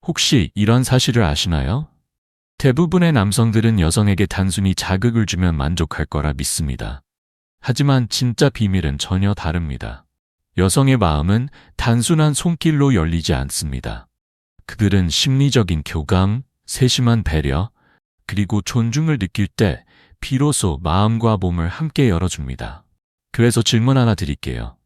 혹시 이런 사실을 아시나요? 대부분의 남성들은 여성에게 단순히 자극을 주면 만족할 거라 믿습니다. 하지만 진짜 비밀은 전혀 다릅니다. 여성의 마음은 단순한 손길로 열리지 않습니다. 그들은 심리적인 교감, 세심한 배려, 그리고 존중을 느낄 때 비로소 마음과 몸을 함께 열어줍니다. 그래서 질문 하나 드릴게요.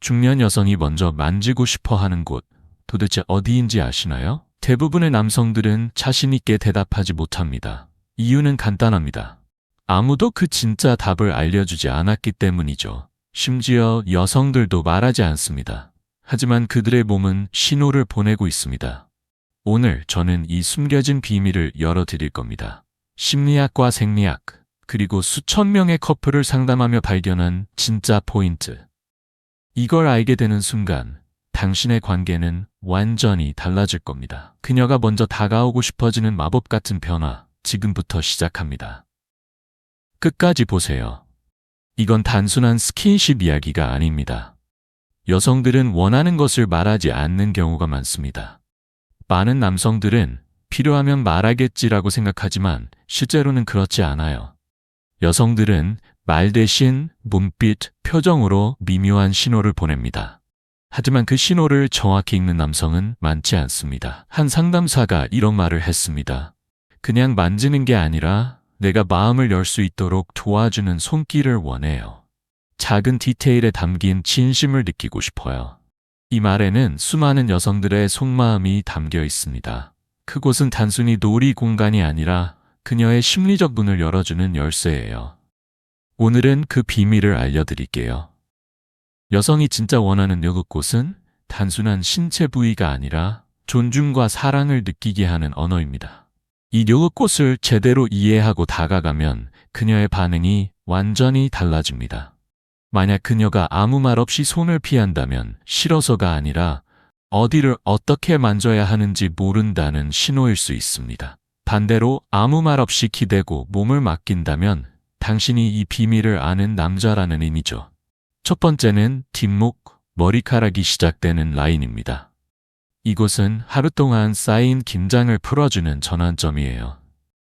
중년 여성이 먼저 만지고 싶어 하는 곳, 도대체 어디인지 아시나요? 대부분의 남성들은 자신 있게 대답하지 못합니다. 이유는 간단합니다. 아무도 그 진짜 답을 알려주지 않았기 때문이죠. 심지어 여성들도 말하지 않습니다. 하지만 그들의 몸은 신호를 보내고 있습니다. 오늘 저는 이 숨겨진 비밀을 열어드릴 겁니다. 심리학과 생리학, 그리고 수천 명의 커플을 상담하며 발견한 진짜 포인트. 이걸 알게 되는 순간 당신의 관계는 완전히 달라질 겁니다. 그녀가 먼저 다가오고 싶어지는 마법 같은 변화, 지금부터 시작합니다. 끝까지 보세요. 이건 단순한 스킨십 이야기가 아닙니다. 여성들은 원하는 것을 말하지 않는 경우가 많습니다. 많은 남성들은 필요하면 말하겠지라고 생각하지만 실제로는 그렇지 않아요. 여성들은 말 대신 몸빛, 표정으로 미묘한 신호를 보냅니다. 하지만 그 신호를 정확히 읽는 남성은 많지 않습니다. 한 상담사가 이런 말을 했습니다. 그냥 만지는 게 아니라 내가 마음을 열 수 있도록 도와주는 손길을 원해요. 작은 디테일에 담긴 진심을 느끼고 싶어요. 이 말에는 수많은 여성들의 속마음이 담겨 있습니다. 그곳은 단순히 놀이 공간이 아니라 그녀의 심리적 문을 열어주는 열쇠예요. 오늘은 그 비밀을 알려드릴게요. 여성이 진짜 원하는 이곳은 단순한 신체 부위가 아니라 존중과 사랑을 느끼게 하는 언어입니다. 이 이곳을 제대로 이해하고 다가가면 그녀의 반응이 완전히 달라집니다. 만약 그녀가 아무 말 없이 손을 피한다면 싫어서가 아니라 어디를 어떻게 만져야 하는지 모른다는 신호일 수 있습니다. 반대로 아무 말 없이 기대고 몸을 맡긴다면 당신이 이 비밀을 아는 남자라는 의미죠. 첫 번째는 뒷목, 머리카락이 시작되는 라인입니다. 이곳은 하루 동안 쌓인 긴장을 풀어주는 전환점이에요.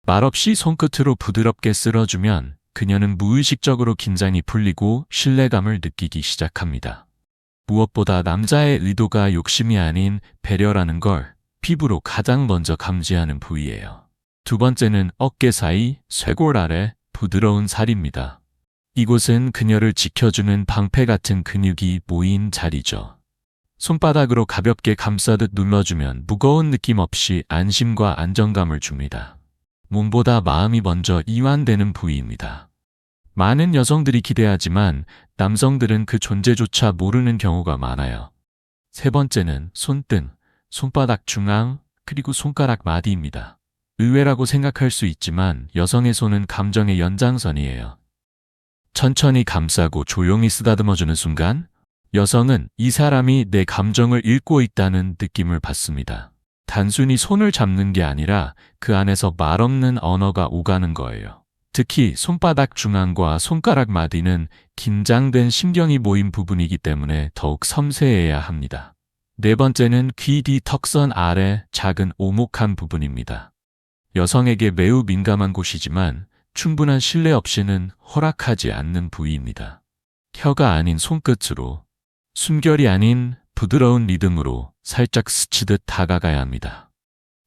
말없이 손끝으로 부드럽게 쓸어주면 그녀는 무의식적으로 긴장이 풀리고 신뢰감을 느끼기 시작합니다. 무엇보다 남자의 의도가 욕심이 아닌 배려라는 걸 피부로 가장 먼저 감지하는 부위예요. 두 번째는 어깨 사이, 쇄골 아래 부드러운 살입니다. 이곳은 그녀를 지켜주는 방패 같은 근육이 모인 자리죠. 손바닥으로 가볍게 감싸듯 눌러주면 무거운 느낌 없이 안심과 안정감을 줍니다. 몸보다 마음이 먼저 이완되는 부위입니다. 많은 여성들이 기대하지만 남성들은 그 존재조차 모르는 경우가 많아요. 세 번째는 손등, 손바닥 중앙, 그리고 손가락 마디입니다. 의외라고 생각할 수 있지만 여성의 손은 감정의 연장선이에요. 천천히 감싸고 조용히 쓰다듬어주는 순간 여성은 이 사람이 내 감정을 읽고 있다는 느낌을 받습니다. 단순히 손을 잡는 게 아니라 그 안에서 말없는 언어가 오가는 거예요. 특히 손바닥 중앙과 손가락 마디는 긴장된 신경이 모인 부분이기 때문에 더욱 섬세해야 합니다. 네 번째는 귀 뒤 턱선 아래 작은 오목한 부분입니다. 여성에게 매우 민감한 곳이지만 충분한 신뢰 없이는 허락하지 않는 부위입니다. 혀가 아닌 손끝으로, 숨결이 아닌 부드러운 리듬으로 살짝 스치듯 다가가야 합니다.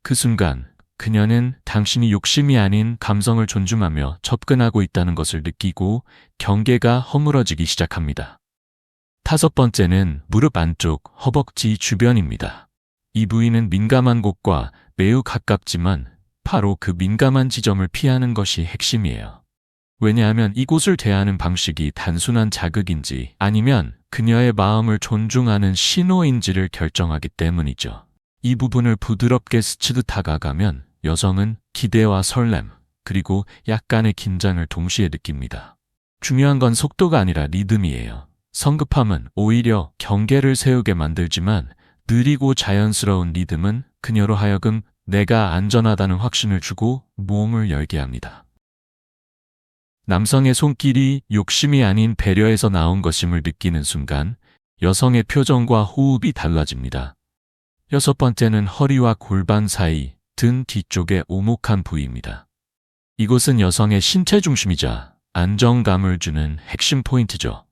그 순간 그녀는 당신이 욕심이 아닌 감성을 존중하며 접근하고 있다는 것을 느끼고 경계가 허물어지기 시작합니다. 다섯 번째는 무릎 안쪽 허벅지 주변입니다. 이 부위는 민감한 곳과 매우 가깝지만 바로 그 민감한 지점을 피하는 것이 핵심이에요. 왜냐하면 이곳을 대하는 방식이 단순한 자극인지 아니면 그녀의 마음을 존중하는 신호인지를 결정하기 때문이죠. 이 부분을 부드럽게 스치듯 다가가면 여성은 기대와 설렘, 그리고 약간의 긴장을 동시에 느낍니다. 중요한 건 속도가 아니라 리듬이에요. 성급함은 오히려 경계를 세우게 만들지만 느리고 자연스러운 리듬은 그녀로 하여금 내가 안전하다는 확신을 주고 몸을 열게 합니다. 남성의 손길이 욕심이 아닌 배려에서 나온 것임을 느끼는 순간 여성의 표정과 호흡이 달라집니다. 여섯 번째는 허리와 골반 사이, 등 뒤쪽의 오목한 부위입니다. 이곳은 여성의 신체 중심이자 안정감을 주는 핵심 포인트죠.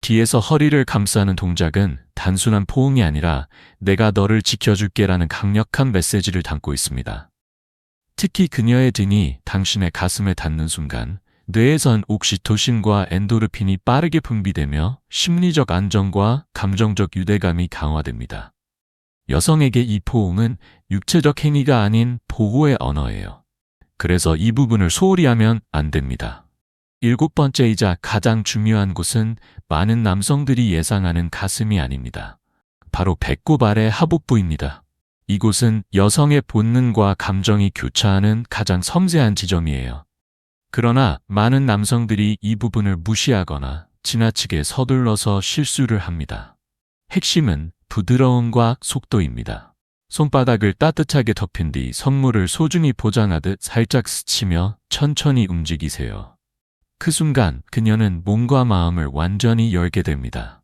뒤에서 허리를 감싸는 동작은 단순한 포옹이 아니라 내가 너를 지켜줄게라는 강력한 메시지를 담고 있습니다. 특히 그녀의 등이 당신의 가슴에 닿는 순간 뇌에선 옥시토신과 엔도르핀이 빠르게 분비되며 심리적 안정과 감정적 유대감이 강화됩니다. 여성에게 이 포옹은 육체적 행위가 아닌 보호의 언어예요. 그래서 이 부분을 소홀히 하면 안 됩니다. 일곱 번째이자 가장 중요한 곳은 많은 남성들이 예상하는 가슴이 아닙니다. 바로 배꼽 아래 하복부입니다. 이곳은 여성의 본능과 감정이 교차하는 가장 섬세한 지점이에요. 그러나 많은 남성들이 이 부분을 무시하거나 지나치게 서둘러서 실수를 합니다. 핵심은 부드러움과 속도입니다. 손바닥을 따뜻하게 덮인 뒤 선물을 소중히 포장하듯 살짝 스치며 천천히 움직이세요. 그 순간 그녀는 몸과 마음을 완전히 열게 됩니다.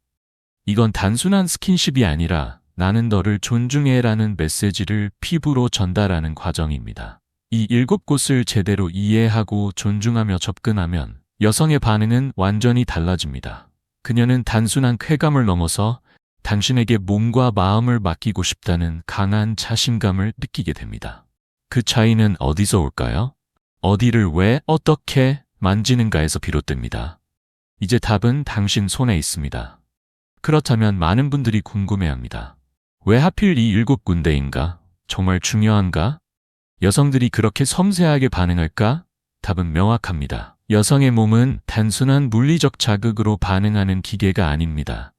이건 단순한 스킨십이 아니라 나는 너를 존중해라는 메시지를 피부로 전달하는 과정입니다. 이 일곱 곳을 제대로 이해하고 존중하며 접근하면 여성의 반응은 완전히 달라집니다. 그녀는 단순한 쾌감을 넘어서 당신에게 몸과 마음을 맡기고 싶다는 강한 자신감을 느끼게 됩니다. 그 차이는 어디서 올까요? 어디를 왜, 어떻게 만지는가에서 비롯됩니다. 이제 답은 당신 손에 있습니다. 그렇다면 많은 분들이 궁금해합니다. 왜 하필 이 일곱 군데인가? 정말 중요한가? 여성들이 그렇게 섬세하게 반응할까? 답은 명확합니다. 여성의 몸은 단순한 물리적 자극으로 반응하는 기계가 아닙니다.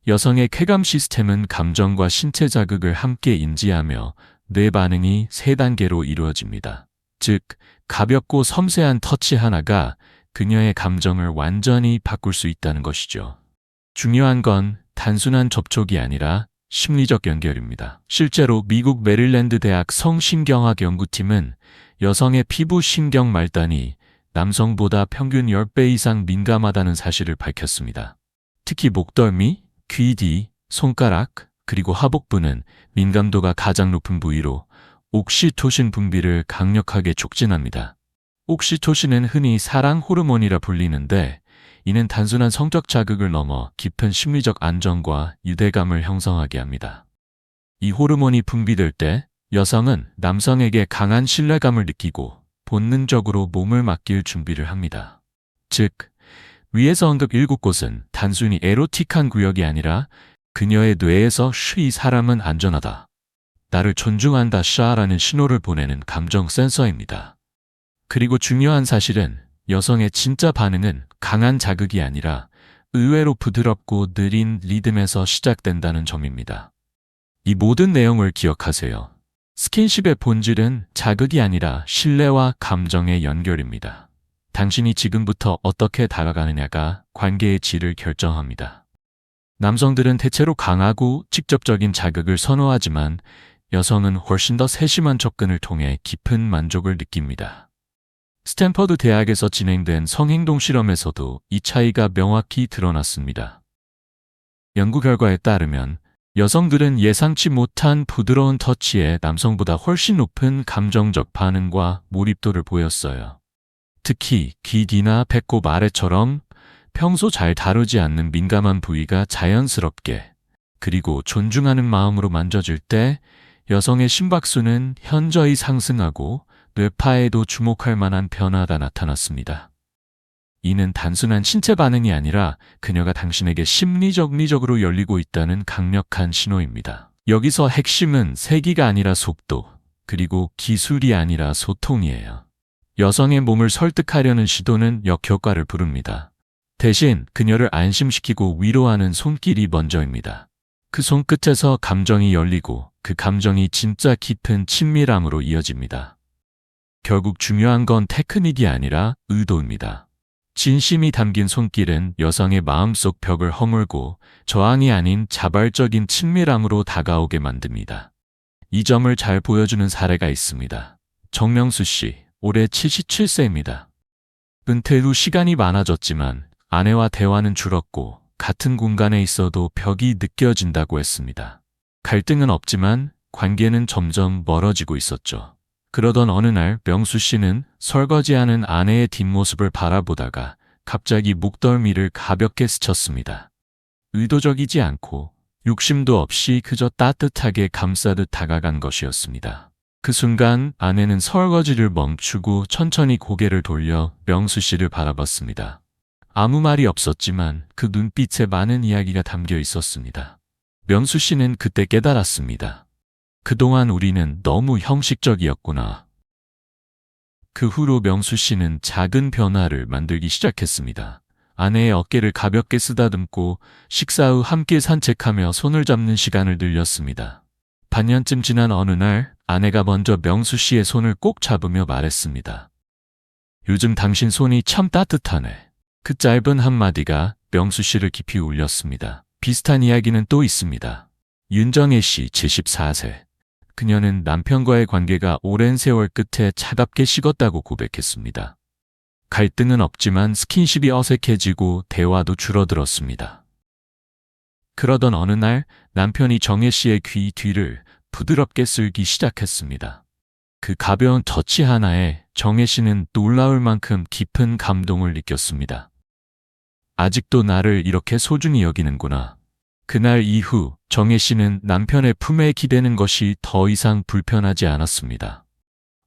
여성의 쾌감 시스템은 감정과 신체 자극을 함께 인지하며 뇌 반응이 세 단계로 이루어집니다. 즉, 가볍고 섬세한 터치 하나가 그녀의 감정을 완전히 바꿀 수 있다는 것이죠. 중요한 건 단순한 접촉이 아니라 심리적 연결입니다. 실제로 미국 메릴랜드 대학 성신경학 연구팀은 여성의 피부 신경 말단이 남성보다 평균 10배 이상 민감하다는 사실을 밝혔습니다. 특히 목덜미, 귀 뒤, 손가락, 그리고 하복부는 민감도가 가장 높은 부위로 옥시토신 분비를 강력하게 촉진합니다. 옥시토신은 흔히 사랑 호르몬이라 불리는데 이는 단순한 성적 자극을 넘어 깊은 심리적 안정과 유대감을 형성하게 합니다. 이 호르몬이 분비될 때 여성은 남성에게 강한 신뢰감을 느끼고 본능적으로 몸을 맡길 준비를 합니다. 즉, 위에서 언급 7곳은 단순히 에로틱한 구역이 아니라 그녀의 뇌에서 이 사람은 안전하다, 나를 존중한다 샤라는 신호를 보내는 감정 센서입니다. 그리고 중요한 사실은 여성의 진짜 반응은 강한 자극이 아니라 의외로 부드럽고 느린 리듬에서 시작된다는 점입니다. 이 모든 내용을 기억하세요. 스킨십의 본질은 자극이 아니라 신뢰와 감정의 연결입니다. 당신이 지금부터 어떻게 다가가느냐가 관계의 질을 결정합니다. 남성들은 대체로 강하고 직접적인 자극을 선호하지만 여성은 훨씬 더 세심한 접근을 통해 깊은 만족을 느낍니다. 스탠퍼드 대학에서 진행된 성행동 실험에서도 이 차이가 명확히 드러났습니다. 연구 결과에 따르면 여성들은 예상치 못한 부드러운 터치에 남성보다 훨씬 높은 감정적 반응과 몰입도를 보였어요. 특히 귀 뒤나 배꼽 아래처럼 평소 잘 다루지 않는 민감한 부위가 자연스럽게 그리고 존중하는 마음으로 만져질 때 여성의 심박수는 현저히 상승하고 뇌파에도 주목할 만한 변화가 나타났습니다. 이는 단순한 신체 반응이 아니라 그녀가 당신에게 심리적으로 열리고 있다는 강력한 신호입니다. 여기서 핵심은 세기가 아니라 속도, 그리고 기술이 아니라 소통이에요. 여성의 몸을 설득하려는 시도는 역효과를 부릅니다. 대신 그녀를 안심시키고 위로하는 손길이 먼저입니다. 그 손끝에서 감정이 열리고 그 감정이 진짜 깊은 친밀함으로 이어집니다. 결국 중요한 건 테크닉이 아니라 의도입니다. 진심이 담긴 손길은 여성의 마음속 벽을 허물고 저항이 아닌 자발적인 친밀함으로 다가오게 만듭니다. 이 점을 잘 보여주는 사례가 있습니다. 정명수 씨, 올해 77세입니다. 은퇴 후 시간이 많아졌지만 아내와 대화는 줄었고 같은 공간에 있어도 벽이 느껴진다고 했습니다. 갈등은 없지만 관계는 점점 멀어지고 있었죠. 그러던 어느 날 명수 씨는 설거지하는 아내의 뒷모습을 바라보다가 갑자기 목덜미를 가볍게 스쳤습니다. 의도적이지 않고 욕심도 없이 그저 따뜻하게 감싸듯 다가간 것이었습니다. 그 순간 아내는 설거지를 멈추고 천천히 고개를 돌려 명수 씨를 바라봤습니다. 아무 말이 없었지만 그 눈빛에 많은 이야기가 담겨 있었습니다. 명수 씨는 그때 깨달았습니다. 그동안 우리는 너무 형식적이었구나. 그 후로 명수 씨는 작은 변화를 만들기 시작했습니다. 아내의 어깨를 가볍게 쓰다듬고 식사 후 함께 산책하며 손을 잡는 시간을 늘렸습니다. 반년쯤 지난 어느 날 아내가 먼저 명수 씨의 손을 꼭 잡으며 말했습니다. 요즘 당신 손이 참 따뜻하네. 그 짧은 한마디가 명수 씨를 깊이 울렸습니다. 비슷한 이야기는 또 있습니다. 윤정혜 씨 74세. 그녀는 남편과의 관계가 오랜 세월 끝에 차갑게 식었다고 고백했습니다. 갈등은 없지만 스킨십이 어색해지고 대화도 줄어들었습니다. 그러던 어느 날 남편이 정혜 씨의 귀 뒤를 부드럽게 쓸기 시작했습니다. 그 가벼운 터치 하나에 정혜 씨는 놀라울 만큼 깊은 감동을 느꼈습니다. 아직도 나를 이렇게 소중히 여기는구나. 그날 이후 정혜 씨는 남편의 품에 기대는 것이 더 이상 불편하지 않았습니다.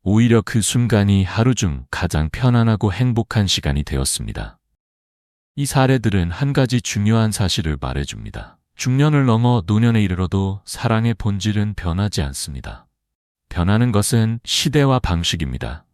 오히려 그 순간이 하루 중 가장 편안하고 행복한 시간이 되었습니다. 이 사례들은 한 가지 중요한 사실을 말해줍니다. 중년을 넘어 노년에 이르러도 사랑의 본질은 변하지 않습니다. 변하는 것은 시대와 방식입니다.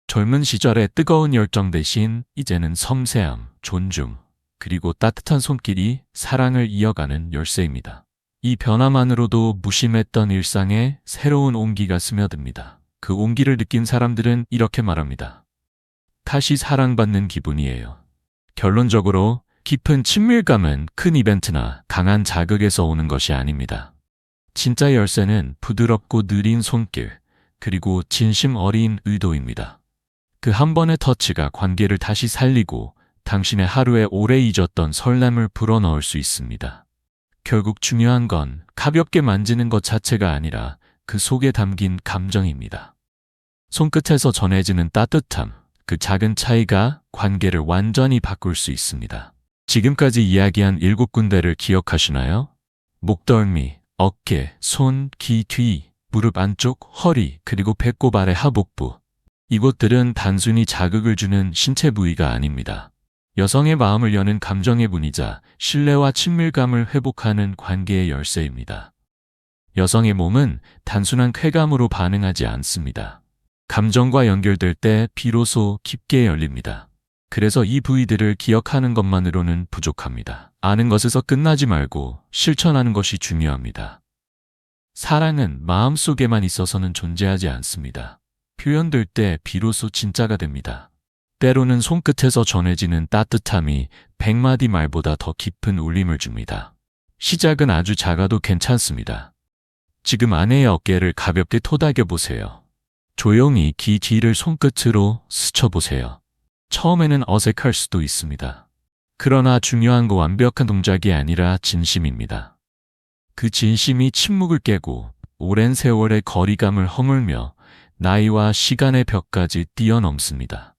젊은 시절의 뜨거운 열정 대신 이제는 섬세함, 존중, 그리고 따뜻한 손길이 사랑을 이어가는 열쇠입니다. 이 변화만으로도 무심했던 일상에 새로운 온기가 스며듭니다. 그 온기를 느낀 사람들은 이렇게 말합니다. 다시 사랑받는 기분이에요. 결론적으로 깊은 친밀감은 큰 이벤트나 강한 자극에서 오는 것이 아닙니다. 진짜 열쇠는 부드럽고 느린 손길, 그리고 진심 어린 의도입니다. 그 한 번의 터치가 관계를 다시 살리고 당신의 하루에 오래 잊었던 설렘을 불어넣을 수 있습니다. 결국 중요한 건 가볍게 만지는 것 자체가 아니라 그 속에 담긴 감정입니다. 손끝에서 전해지는 따뜻함, 그 작은 차이가 관계를 완전히 바꿀 수 있습니다. 지금까지 이야기한 7군데를 기억하시나요? 목덜미, 어깨, 손, 귀 뒤, 무릎 안쪽, 허리, 그리고 배꼽 아래 하복부. 이곳들은 단순히 자극을 주는 신체 부위가 아닙니다. 여성의 마음을 여는 감정의 문이자 신뢰와 친밀감을 회복하는 관계의 열쇠입니다. 여성의 몸은 단순한 쾌감으로 반응하지 않습니다. 감정과 연결될 때 비로소 깊게 열립니다. 그래서 이 부위들을 기억하는 것만으로는 부족합니다. 아는 것에서 끝나지 말고 실천하는 것이 중요합니다. 사랑은 마음속에만 있어서는 존재하지 않습니다. 표현될 때 비로소 진짜가 됩니다. 때로는 손끝에서 전해지는 따뜻함이 100마디 말보다 더 깊은 울림을 줍니다. 시작은 아주 작아도 괜찮습니다. 지금 아내의 어깨를 가볍게 토닥여 보세요. 조용히 귀 뒤를 손끝으로 스쳐보세요. 처음에는 어색할 수도 있습니다. 그러나 중요한 건 완벽한 동작이 아니라 진심입니다. 그 진심이 침묵을 깨고 오랜 세월의 거리감을 허물며 나이와 시간의 벽까지 뛰어넘습니다.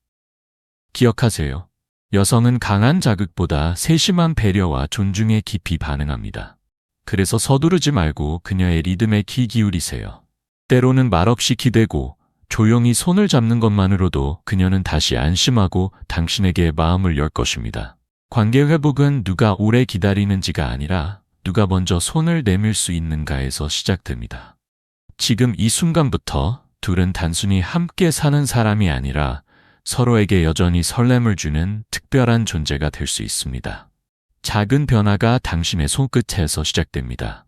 기억하세요. 여성은 강한 자극보다 세심한 배려와 존중에 깊이 반응합니다. 그래서 서두르지 말고 그녀의 리듬에 귀 기울이세요. 때로는 말없이 기대고 조용히 손을 잡는 것만으로도 그녀는 다시 안심하고 당신에게 마음을 열 것입니다. 관계 회복은 누가 오래 기다리는지가 아니라 누가 먼저 손을 내밀 수 있는가에서 시작됩니다. 지금 이 순간부터 둘은 단순히 함께 사는 사람이 아니라 서로에게 여전히 설렘을 주는 특별한 존재가 될 수 있습니다. 작은 변화가 당신의 손끝에서 시작됩니다.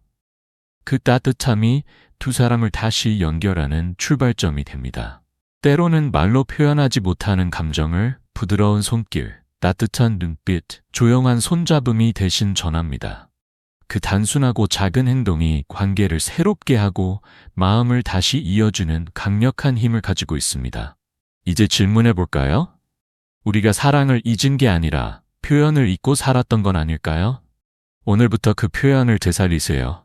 그 따뜻함이 두 사람을 다시 연결하는 출발점이 됩니다. 때로는 말로 표현하지 못하는 감정을 부드러운 손길, 따뜻한 눈빛, 조용한 손잡음이 대신 전합니다. 그 단순하고 작은 행동이 관계를 새롭게 하고 마음을 다시 이어주는 강력한 힘을 가지고 있습니다. 이제 질문해 볼까요? 우리가 사랑을 잊은 게 아니라 표현을 잊고 살았던 건 아닐까요? 오늘부터 그 표현을 되살리세요.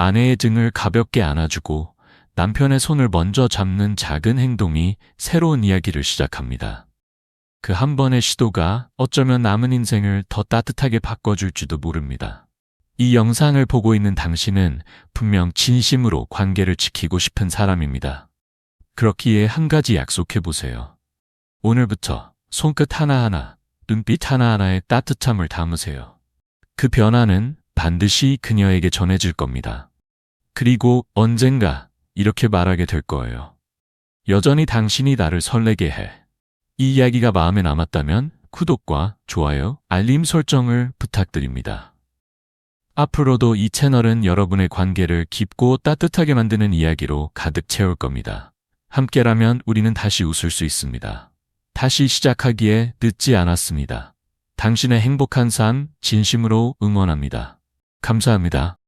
아내의 등을 가볍게 안아주고 남편의 손을 먼저 잡는 작은 행동이 새로운 이야기를 시작합니다. 그 한 번의 시도가 어쩌면 남은 인생을 더 따뜻하게 바꿔줄지도 모릅니다. 이 영상을 보고 있는 당신은 분명 진심으로 관계를 지키고 싶은 사람입니다. 그렇기에 한 가지 약속해 보세요. 오늘부터 손끝 하나하나, 눈빛 하나하나에 따뜻함을 담으세요. 그 변화는 반드시 그녀에게 전해질 겁니다. 그리고 언젠가 이렇게 말하게 될 거예요. 여전히 당신이 나를 설레게 해. 이 이야기가 마음에 남았다면 구독과 좋아요, 알림 설정을 부탁드립니다. 앞으로도 이 채널은 여러분의 관계를 깊고 따뜻하게 만드는 이야기로 가득 채울 겁니다. 함께라면 우리는 다시 웃을 수 있습니다. 다시 시작하기에 늦지 않았습니다. 당신의 행복한 삶 진심으로 응원합니다. 감사합니다.